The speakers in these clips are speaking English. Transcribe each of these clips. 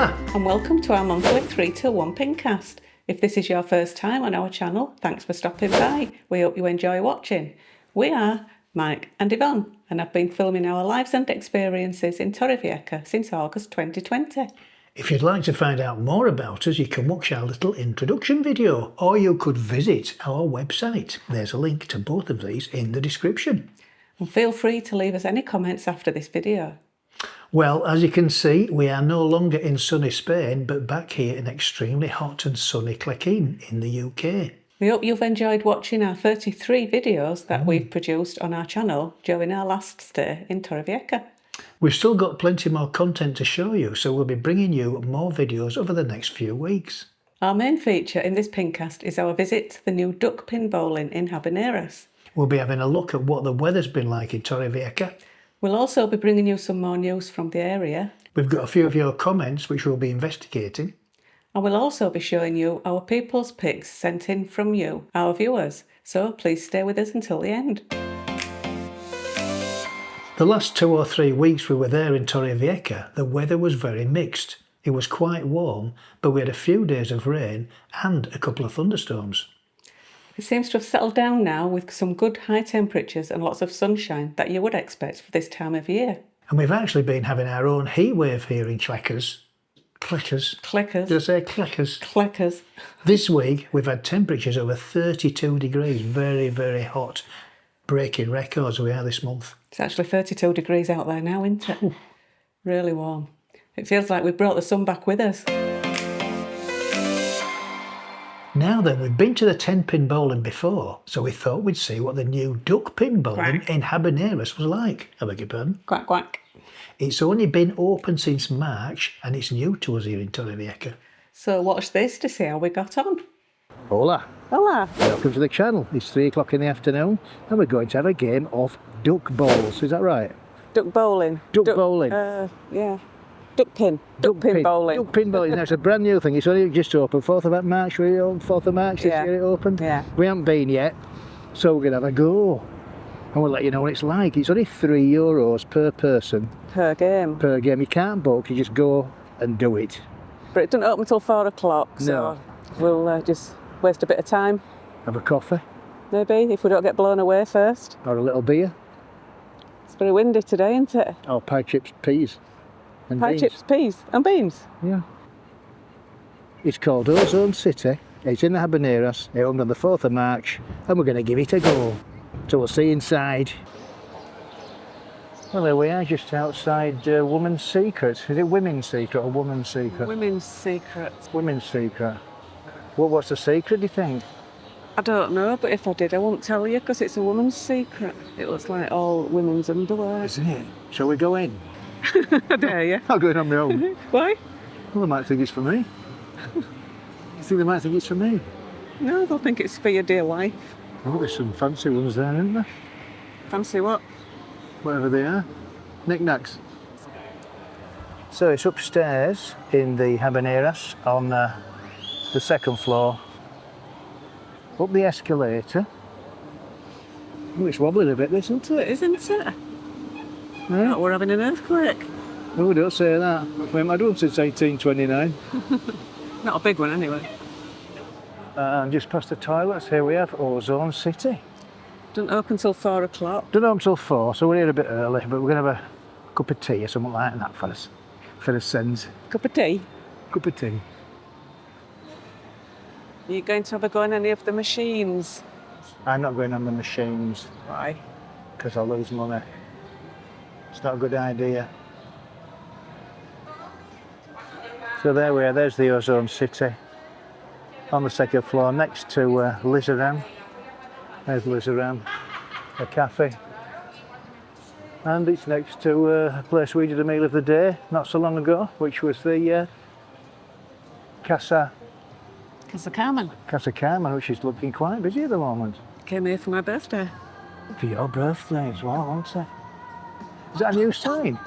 Hola! And welcome to our monthly 321 PingCast. If this is your first time on our channel, thanks for stopping by. We hope you enjoy watching. We are Mike and Yvonne, and I've been filming our lives and experiences in Torrevieja since August 2020. If you'd like to find out more about us, you can watch our little introduction video, or you could visit our website. There's a link to both of these in the description. And feel free to leave us any comments after this video. Well, as you can see, we are no longer in sunny Spain, but back here in extremely hot and sunny Cleckeen in the UK. We hope you've enjoyed watching our 33 videos that we've produced on our channel during our last stay in Torrevieja. We've still got plenty more content to show you, so we'll be bringing you more videos over the next few weeks. Our main feature in this PingCast is our visit to the new DuckPin Bowling in Habaneras. We'll be having a look at what the weather's been like in Torrevieja. We'll also be bringing you some more news from the area. We've got a few of your comments which we'll be investigating. And we'll also be showing you our people's pics sent in from you, our viewers. So please stay with us until the end. The last 2 or 3 weeks we were there in Torrevieja, the weather was very mixed. It was quite warm, but we had a few days of rain and a couple of thunderstorms. It seems to have settled down now with some good high temperatures and lots of sunshine that you would expect for this time of year. And we've actually been having our own heat wave here in Cleckers. Cleckers? Clickers. Did I say Cleckers? Clickers. This week we've had temperatures over 32 degrees, very, very hot. Breaking records we are this month. It's actually 32 degrees out there now, isn't it? Ooh. Really warm. It feels like we brought the sun back with us. Now then, we've been to the 10-pin bowling before, so we thought we'd see what the new DuckPin Bowling in Habaneras was like. I beg your pardon? Quack, quack. It's only been open since March and it's new to us here in Torrevieja. So watch this to see how we got on. Hola. Hola. Welcome to the channel. It's 3 o'clock in the afternoon and we're going to have a game of duck bowls. Is that right? Duck bowling. Duck bowling. Yeah. DuckPin Bowling. DuckPin Bowling. That's a brand new thing. It's only just opened. 4th of March. We opened 4th of March this year it opened. Yeah. We haven't been yet, so we're going to have a go. And we'll let you know what it's like. It's only €3 per person. Per game. Per game. You can't book, you just go and do it. But it doesn't open until 4 o'clock, so we'll just waste a bit of time. Have a coffee. Maybe, if we don't get blown away first. Or a little beer. It's very windy today, isn't it? Or pie, chips, peas. And pie, beans. chips, peas and beans. Yeah. It's called Ozone City. It's in the Habaneras. It opened on the 4th of March and we're going to give it a go. So we'll see inside. Well, here we are just outside Woman's Secret. Is it Women's Secret or Woman's Secret? Women's Secret. Women's Secret. What's the secret, do you think? I don't know, but if I did, I won't tell you because it's a woman's secret. It looks like all women's underwear. Isn't it? Shall we go in? I dare you. I'll go in on my own. Why? Well, they might think it's for me. You think they might think it's for me? No, they'll think it's for your dear wife. Oh, there's some fancy ones there, isn't there? Fancy what? Whatever they are. Knick-knacks. So it's upstairs in the Habaneras on the 2nd floor. Up the escalator. Oh, it's wobbling a bit, isn't it? Isn't it? Yeah. We're having an earthquake. Oh, don't say that. We haven't had one since 1829. Not a big one, anyway. And just past the toilets, here we have Ozone City. Doesn't open till 4 o'clock. Don't open till 4, so we're here a bit early, but we're going to have a cup of tea or something like that for us. For the sins. Cup of tea? Cup of tea. Are you going to have a go on any of the machines? I'm not going on the machines. Why? Because I'll lose money. It's not a good idea. So there we are, there's the Ozone City. On the 2nd floor, next to Lizaran. There's Lizaran, a cafe. And it's next to a place we did a meal of the day not so long ago, which was the Casa Carmen. Which is looking quite busy at the moment. Came here for my birthday. For your birthday as well, wasn't it? Is that a new sign?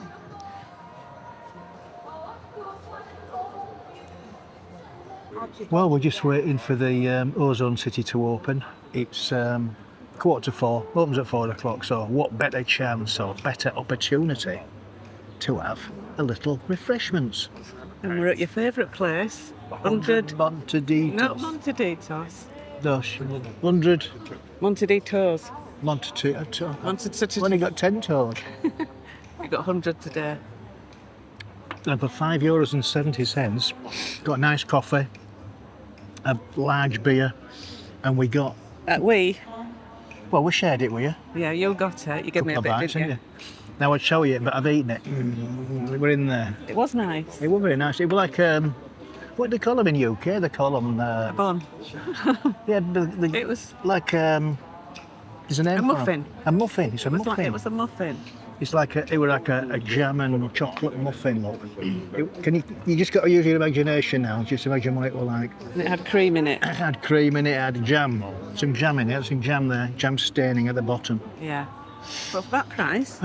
Well, we're just waiting for the Ozone City to open. It's 3:45, opens at 4 o'clock, so what better chance or better opportunity to have a little refreshments. And we're at your favourite place, 100... Monteditos. Not Monteditos. Dosh. 100 Monteditos. Monteditos. Only got 10 toes. We've got 100 today. And for €5.70, got a nice coffee, a large beer, and we got... Well, we shared it with you. Yeah, you got it. You gave me a bit, bites, didn't you? Now I'd show you it, but I've eaten it. We're in there. It was nice. It was very nice. It was like, what do they call them in UK? They call them... A bun. yeah, It was... like, there's a name A for muffin. them. A muffin. It's a muffin. It was a muffin. It's like it was like a jam and chocolate muffin. Look. You just got to use your imagination now. Just imagine what it was like. And it had cream in it. It had cream in it. It had jam. Some jam in it. Some jam there. Jam staining at the bottom. Yeah. But for that price,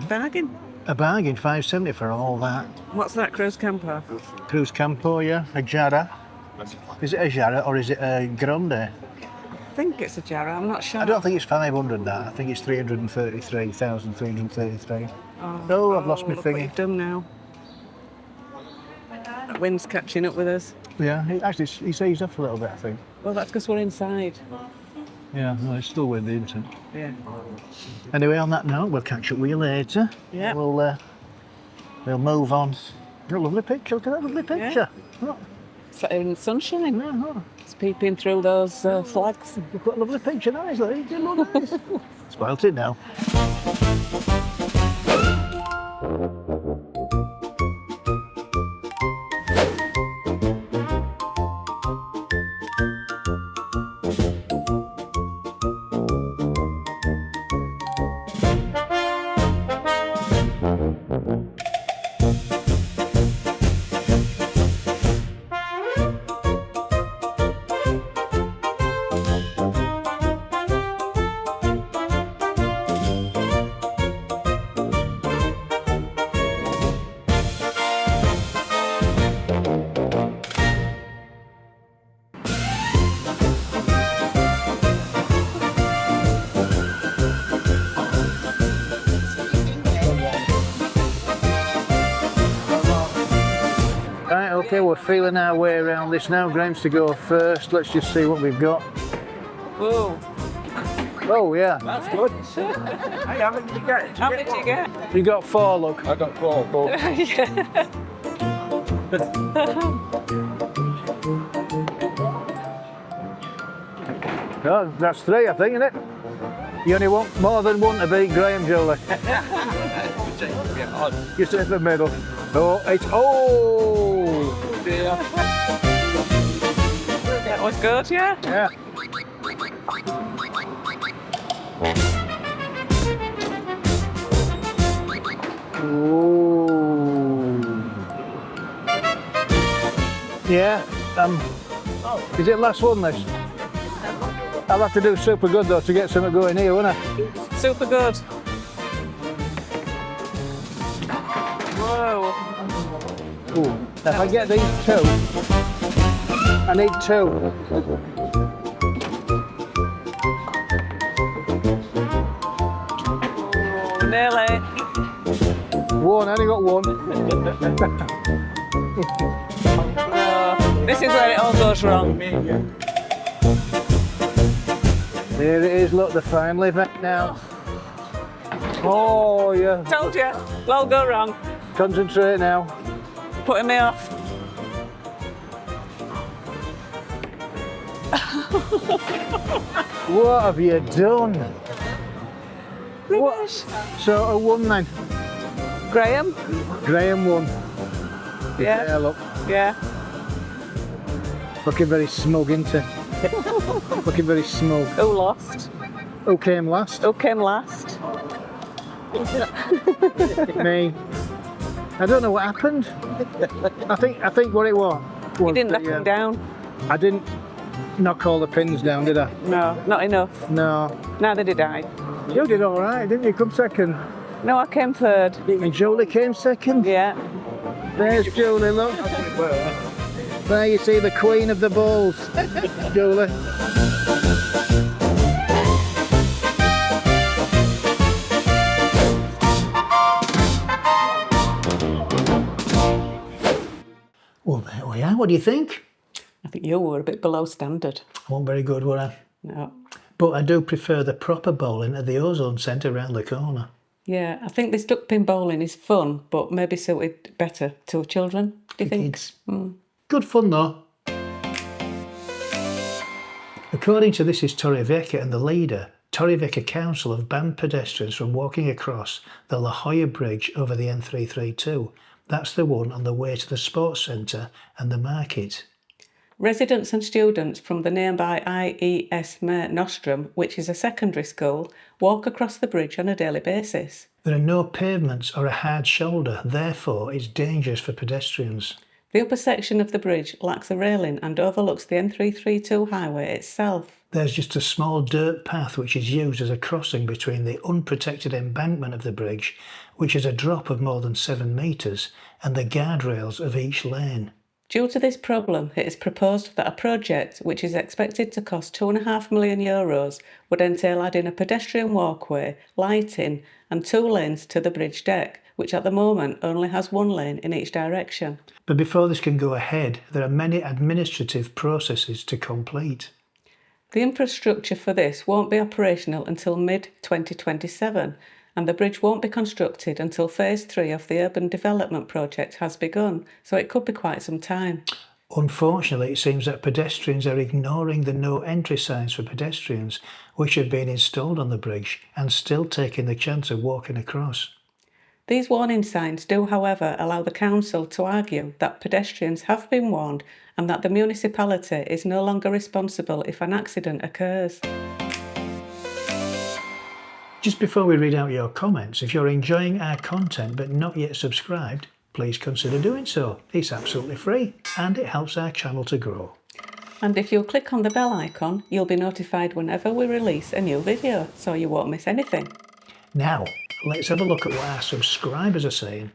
bargain. A bargain, $5.70 for all that. What's that, Cruz Campo? Cruz Campo, yeah. A jarra. Is it a jarra or is it a grande? I think it's a jarra, I'm not sure. I don't think it's 500 that. I think it's 333,333. Oh, I've lost my look thingy. What you've done now. That wind's catching up with us. Yeah, he's eased off a little bit, I think. Well, that's because we're inside. Yeah, no, it's still with the internet. Yeah. Anyway, on that note, we'll catch up with you later. Yeah. We'll move on. A lovely picture. Look at that lovely picture. Look. It's like in sunshine. Yeah, look. It's peeping through those flags. You've got a lovely picture, nice. Look. You look nice. Spoilt it now. Right, okay, we're feeling our way around this now. Graham's to go first. Let's just see what we've got. Whoa. Oh, yeah. That's good. Hey, how many did you get? How did you get? You got 4, look. I got 4, but Yeah. Oh, that's 3, I think, isn't it? You only want more than one to beat Graham, Julie. Just in the middle. Oh, it's... Oh! dear. That was good, yeah? Yeah. Ooh. Yeah. Is it last one, this? I'll have to do super good though to get something going here, won't I? Super good. Whoa. Ooh. If I get these 2, I need 2. Nearly. 1, I only got 1. Oh, this is where it all goes wrong. Here it is, look, they're finally back now. Oh, yeah. Told you, it'll all go wrong. Concentrate now. Putting me off. What have you done? Rubbish. So a 1 then. Graham? Graham won. Yeah. Yeah, look. Yeah. Looking very smug, isn't he? Looking very smug. Who lost? Who came last? Who came last? Me. I don't know what happened. I think what it was. You didn't knock him down. I didn't knock all the pins down, did I? No, not enough. No. Neither did I. You did all right, didn't you? Come second. No, I came third. And Julie came second. Yeah. There's Julie, look. There you see the queen of the balls, Julie. what do you think? I think you were a bit below standard. I wasn't very good, were I? No. But I do prefer the proper bowling at the Ozone Centre around the corner. Yeah, I think this DuckPin Bowling is fun, but maybe suited better to children, do you think? Kids. Good fun though. According to This is Torrevieja and the leader, Torrevieja Council have banned pedestrians from walking across the La Jolla Bridge over the N332. That's the one on the way to the sports centre and the market. Residents and students from the nearby IES Mare Nostrum, which is a secondary school, walk across the bridge on a daily basis. There are no pavements or a hard shoulder, therefore it's dangerous for pedestrians. The upper section of the bridge lacks a railing and overlooks the N332 highway itself. There's just a small dirt path which is used as a crossing between the unprotected embankment of the bridge, which is a drop of more than 7 metres, and the guardrails of each lane. Due to this problem, it is proposed that a project which is expected to cost €2.5 million would entail adding a pedestrian walkway, lighting and 2 lanes to the bridge deck, which at the moment only has 1 lane in each direction. But before this can go ahead, there are many administrative processes to complete. The infrastructure for this won't be operational until mid-2027, and the bridge won't be constructed until Phase 3 of the urban development project has begun, so it could be quite some time. Unfortunately, it seems that pedestrians are ignoring the no entry signs for pedestrians, which have been installed on the bridge, and still taking the chance of walking across. These warning signs do, however, allow the council to argue that pedestrians have been warned and that the municipality is no longer responsible if an accident occurs. Just before we read out your comments, if you're enjoying our content but not yet subscribed, please consider doing so. It's absolutely free and it helps our channel to grow. And if you'll click on the bell icon, you'll be notified whenever we release a new video, so you won't miss anything. Now, let's have a look at what our subscribers are saying.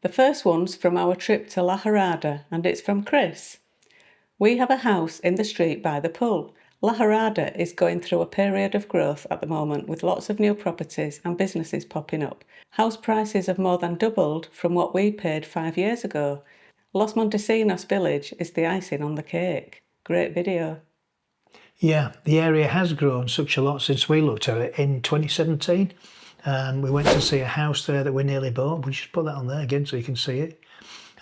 The first one's from our trip to La Harada, and it's from Chris. We have a house in the street by the pool. La Harada is going through a period of growth at the moment with lots of new properties and businesses popping up. House prices have more than doubled from what we paid 5 years ago. Los Montesinos village is the icing on the cake. Great video. Yeah, the area has grown such a lot since we looked at it in 2017. We went to see a house there that we nearly bought. We'll just put that on there again so you can see it.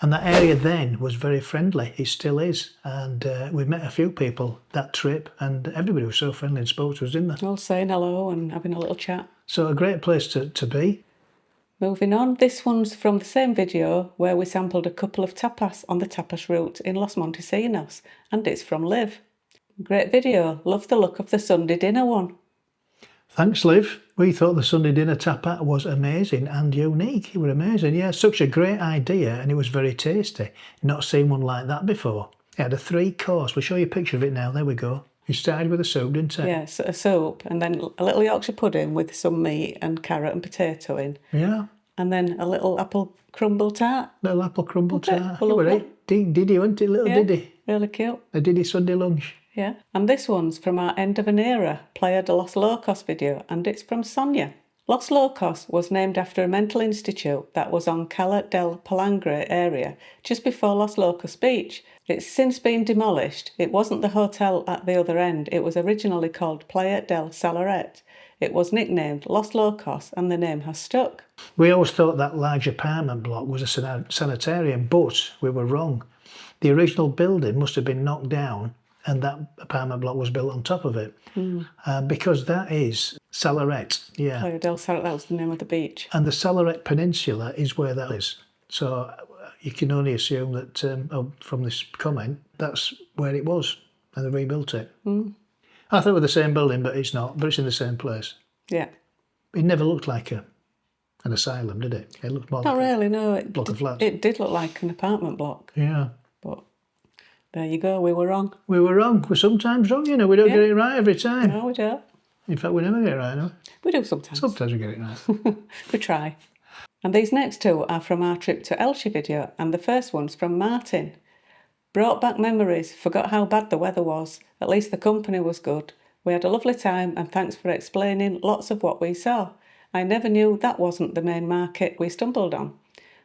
And that area then was very friendly. It still is. And we met a few people that trip and everybody was so friendly and spoke to us, didn't they? All saying hello and having a little chat. So a great place to be. Moving on, this one's from the same video where we sampled a couple of tapas on the tapas route in Los Montesinos, and it's from Liv. Great video. Love the look of the Sunday dinner one. Thanks, Liv. We thought the Sunday dinner tapa was amazing and unique. It was amazing, yeah. Such a great idea and it was very tasty. Not seen one like that before. It had a 3-course. We'll show you a picture of it now. There we go. You started with a soup, didn't it? Yes, a soup and then a little Yorkshire pudding with some meat and carrot and potato in. Yeah. And then a little apple crumble tart. Little apple crumble tart. Well, lovely. Diddy, wasn't it? Little Diddy. Really cute. A Diddy Sunday lunch. Yeah. And this one's from our End of an Era Playa de los Locos video, and it's from Sonia. Los Locos was named after a mental institute that was on Cala del Palangre area just before Los Locos Beach. It's since been demolished. It wasn't the hotel at the other end. It was originally called Playa del Salaret. It was nicknamed Los Locos and the name has stuck. We always thought that large apartment block was a sanitarium, but we were wrong. The original building must have been knocked down and that apartment block was built on top of it. Because that is Salaret, yeah. Playa del Salaret, that was the name of the beach. And the Salaret Peninsula is where that is. So you can only assume that from this comment, that's where it was and they rebuilt it. I thought it was the same building, but it's not, but it's in the same place. Yeah. It never looked like an asylum, did it? It looked more Not like really, no. a block of flats. It did look like an apartment block. Yeah. But there you go, we were wrong. We were wrong. We're sometimes wrong, you know. We don't get it right every time. No, we don't. In fact, we never get it right, no? We do sometimes. Sometimes we get it right. We try. And these next two are from our trip to Elche video, and the first one's from Martin. Brought back memories, forgot how bad the weather was. At least the company was good. We had a lovely time and thanks for explaining lots of what we saw. I never knew that wasn't the main market we stumbled on.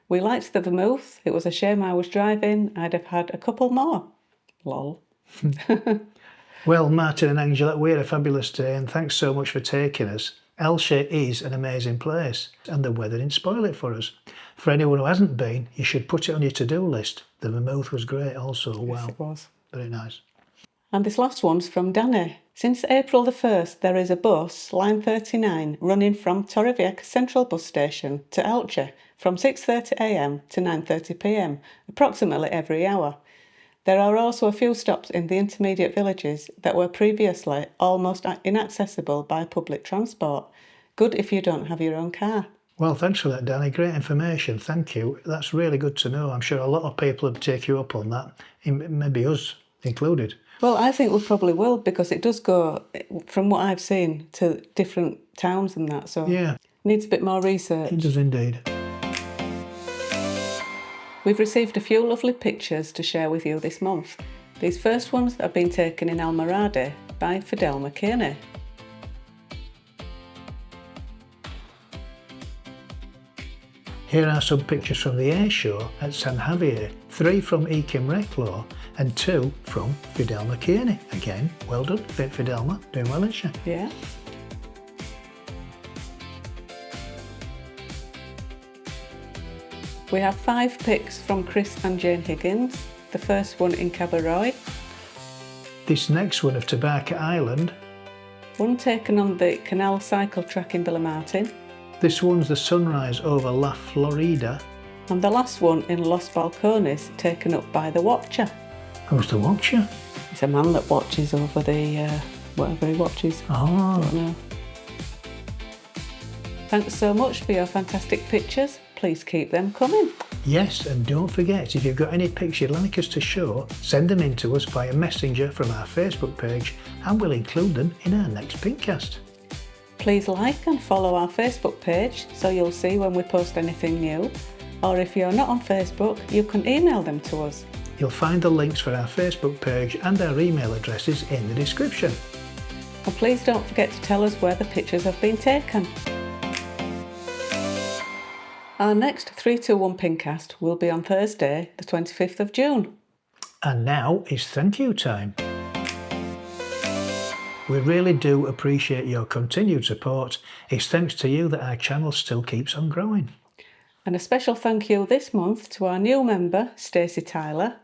We liked the vermouth. It was a shame I was driving. I'd have had a couple more. Lol. Well, Martin and Angela, we had a fabulous day and thanks so much for taking us. Elche is an amazing place and the weather didn't spoil it for us. For anyone who hasn't been, you should put it on your to-do list. The vermouth was great also. Wow. Yes, it was. Very nice. And this last one's from Danny. Since April the 1st, there is a bus, line 39, running from Torrevieja Central Bus Station to Elche from 6:30am to 9:30pm, approximately every hour. There are also a few stops in the intermediate villages that were previously almost inaccessible by public transport. Good if you don't have your own car. Well, thanks for that, Danny. Great information. Thank you. That's really good to know. I'm sure a lot of people would take you up on that, maybe us included. Well, I think we probably will because it does go, from what I've seen, to different towns and that. So Yeah, needs a bit more research. it does indeed. We've received a few lovely pictures to share with you this month. These first ones have been taken in Almarade by Fidel McKinney. Here are some pictures from the air show at San Javier, 3 from Ekim Reclaw and 2 from Fidel McKinney. Again, well done, Fidelma, doing well, isn't she? Yeah. We have 5 pics from Chris and Jane Higgins. The first one in Cabaroy, This next one of Tabarca Island, one taken on the canal cycle track in Villamartin, this one's the sunrise over La Florida. and the last one in Los Balcones taken up by the Watcher. Who's the watcher? It's a man that watches over the whatever he watches. Oh, Don't know. Thanks so much for your fantastic pictures. Please keep them coming. yes, and don't forget, if you've got any pics you'd like us to show, send them in to us via Messenger from our Facebook page and we'll include them in our next PingCast. Please like and follow our Facebook page so you'll see when we post anything new. Or if you're not on Facebook, you can email them to us. You'll find the links for our Facebook page and our email addresses in the description. And please don't forget to tell us where the pictures have been taken. Our next 321 PingCast will be on Thursday, the 25th of June. And now is thank you time. We really do appreciate your continued support. It's thanks to you that our channel still keeps on growing. And a special thank you this month to our new member, Stacey Tyler,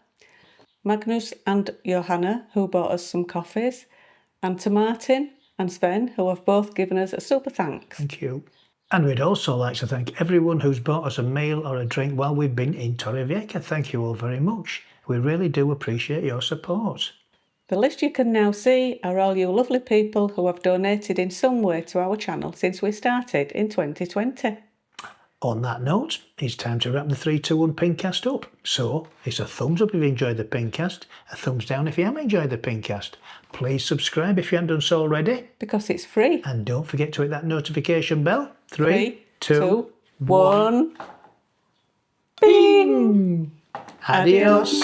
Magnus and Johanna, who bought us some coffees, and to Martin and Sven, who have both given us a super thanks. Thank you. And we'd also like to thank everyone who's bought us a meal or a drink while we've been in Torrevieja. Thank you all very much. We really do appreciate your support. The list you can now see are all you lovely people who have donated in some way to our channel since we started in 2020. On that note, it's time to wrap the 321 PingCast up. So, it's a thumbs up if you enjoyed the PingCast, a thumbs down if you haven't enjoyed the PingCast. Please subscribe if you haven't done so already. Because it's free. And don't forget to hit that notification bell. 3, 3, 2, 1. 1. Bing! Adios.